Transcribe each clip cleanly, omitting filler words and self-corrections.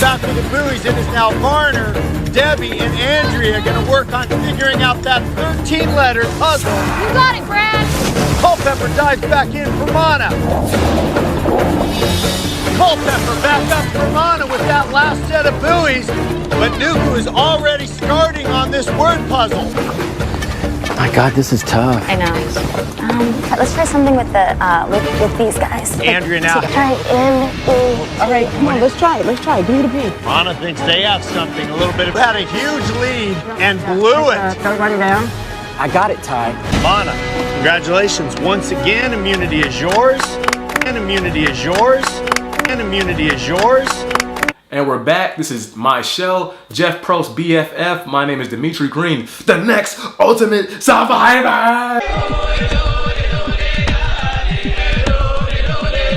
back with the buoys. It is now Varner, Debbie, and Andrea going to work on figuring out that 13-letter puzzle. You got it, Brad. Culpepper dives back in for Mana. Culpepper back up for Mana with that last set of buoys, but Nuku is already starting on this word puzzle. My God, this is tough. I know. Let's try something with the with these guys. Andrea now. Try M-E. All right, come on, let's try it. Let's try it. Give me the beat. Mana thinks they have something, a little bit of had a huge lead and blew it. Everybody down. I got it, Ty. Mana, congratulations once again. Immunity is yours. And immunity is yours. And immunity is yours. And we're back. This is my show, Jeff Probst BFF. My name is Dimitri Greene, the next ultimate survivor.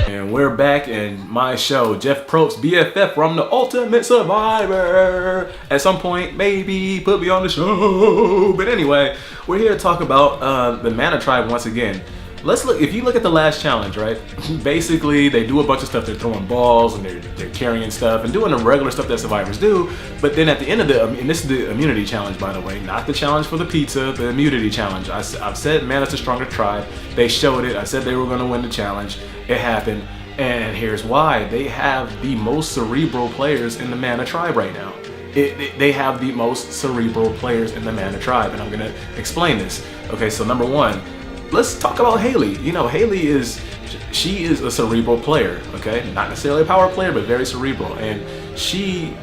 And we're back in my show, Jeff Probst BFF, where I'm the ultimate survivor. At some point, maybe put me on the show. But anyway, we're here to talk about the Mana Tribe once again. Let's look. If you look at the last challenge, right? Basically, they do a bunch of stuff. They're throwing balls and they're carrying stuff and doing the regular stuff that survivors do. But then at the end of and this is the immunity challenge, by the way, not the challenge for the pizza, the immunity challenge. I've said Mana's the stronger tribe. They showed it. I said they were going to win the challenge. It happened, and here's why: they have the most cerebral players in the Mana Tribe right now. They have the most cerebral players in the Mana Tribe, and I'm going to explain this. Okay, so number one. Let's talk about HALI. You know, HALI she is a cerebral player, okay? Not necessarily a power player, but very cerebral. And she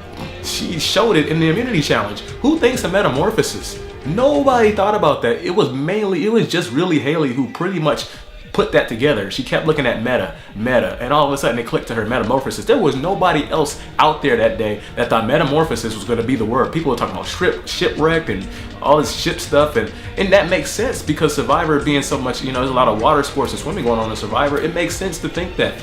showed it in the immunity challenge. Who thinks of metamorphosis? Nobody thought about that. It was just really HALI who pretty much put that together. She kept looking at meta, and all of a sudden it clicked to her, metamorphosis. There was nobody else out there that day that thought metamorphosis was going to be the word. People were talking about shipwreck and all this ship stuff, and that makes sense because Survivor being so much, you know, there's a lot of water sports and swimming going on in Survivor. It makes sense to think that.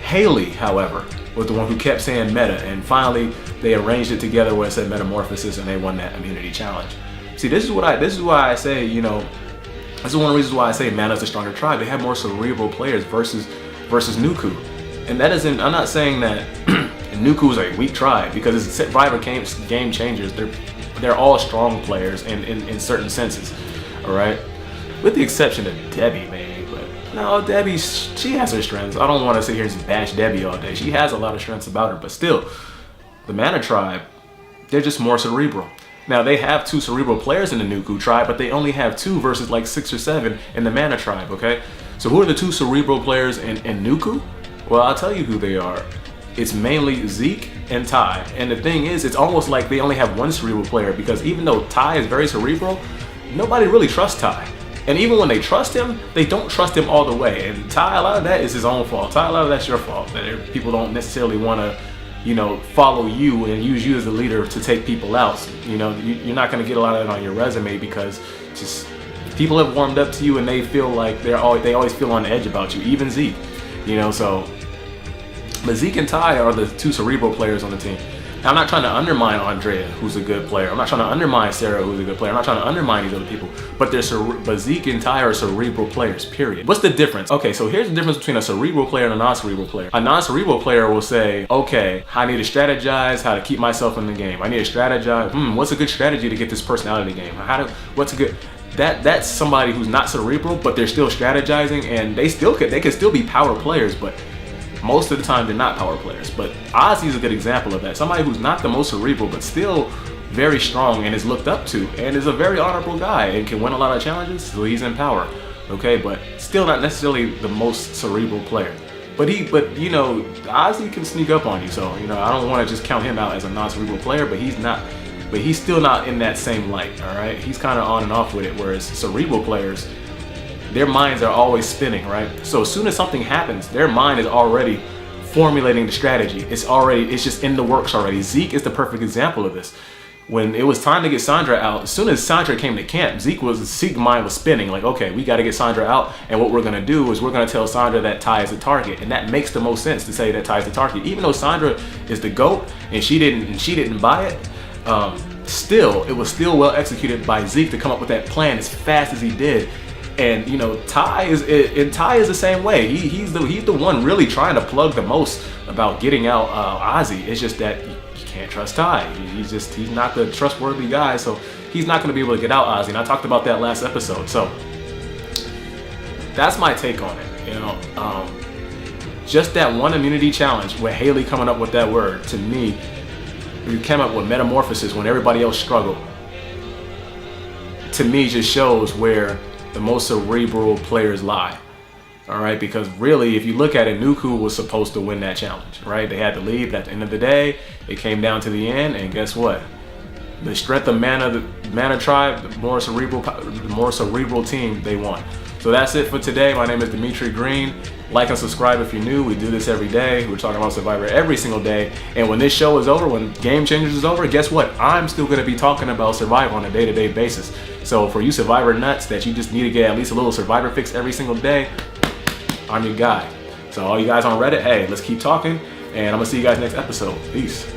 HALI, however, was the one who kept saying meta, and finally they arranged it together where it said metamorphosis, and they won that immunity challenge. See, this is why I say, you know, this is one of the reasons why I say Mana's the stronger tribe. They have more cerebral players versus Nuku. And that isn't, I'm not saying that Nuku is a weak tribe, because it's Survivor game changers. They're all strong players in certain senses, all right? With the exception of Debbie, maybe, but no, Debbie, she has her strengths. I don't want to sit here and just bash Debbie all day. She has a lot of strengths about her, but still, the Mana Tribe, they're just more cerebral. Now, they have 2 cerebral players in the Nuku tribe, but they only have 2 versus like 6 or 7 in the Mana tribe, okay? So who are the 2 cerebral players in Nuku? Well, I'll tell you who they are. It's mainly Zeke and Ty. And the thing is, it's almost like they only have 1 cerebral player, because even though Ty is very cerebral, nobody really trusts Ty. And even when they trust him, they don't trust him all the way. And Ty, a lot of that is his own fault. Ty, a lot of that's your fault. That people don't necessarily want to, you know, follow you and use you as a leader to take people out. You know, you're not going to get a lot of that on your resume, because just people have warmed up to you and they feel like they always feel on the edge about you, even Zeke, you know. So, but Zeke and Ty are the 2 cerebral players on the team. Now, I'm not trying to undermine Andrea, who's a good player. I'm not trying to undermine Sarah, who's a good player. I'm not trying to undermine these other people. But Zeke and Ty are cerebral players, period. What's the difference? Okay, so here's the difference between a cerebral player and a non-cerebral player. A non-cerebral player will say, okay, I need to strategize how to keep myself in the game. I need to strategize, what's a good strategy to get this person out of the game? What's a good... That's somebody who's not cerebral, but they're still strategizing, and they can still be power players, but most of the time they're not power players. But Ozzy is a good example of that. Somebody who's not the most cerebral, but still very strong and is looked up to, and is a very honorable guy and can win a lot of challenges, so he's in power. Okay, but still not necessarily the most cerebral player. But you know, Ozzy can sneak up on you, so you know, I don't want to just count him out as a non-cerebral player, but he's still not in that same light, all right? He's kind of on and off with it, whereas cerebral players, their minds are always spinning, right? So as soon as something happens, their mind is already formulating the strategy. It's just in the works already. Zeke is the perfect example of this. When it was time to get Sandra out, as soon as Sandra came to camp, Zeke's mind was spinning, like, okay, we got to get Sandra out, and what we're gonna do is we're gonna tell Sandra that Ty is the target, and that makes the most sense to say that Ty is the target, even though Sandra is the GOAT and she didn't buy it. Still, it was still well executed by Zeke to come up with that plan as fast as he did. And you know, Ty is the same way. He's the one really trying to plug the most about getting out Ozzy. It's just that you can't trust Ty. He's not the trustworthy guy, so he's not going to be able to get out Ozzy. And I talked about that last episode. So that's my take on it. You know, just that one immunity challenge with HALI coming up with that word, to me, you came up with metamorphosis when everybody else struggled. To me, just shows where the most cerebral players lie. All right, because really, if you look at it, Nuku was supposed to win that challenge, right? They had to leave, but at the end of the day, it came down to the end, and guess what? The strength of the Mana tribe, the more cerebral team, they won. So that's it for today. My name is Dimitri Greene. Like and subscribe if you're new. We do this every day. We're talking about Survivor every single day. And when this show is over, when Game Changers is over, guess what? I'm still going to be talking about Survivor on a day-to-day basis. So for you Survivor nuts that you just need to get at least a little Survivor fix every single day, I'm your guy. So all you guys on Reddit, hey, let's keep talking. And I'm going to see you guys next episode. Peace.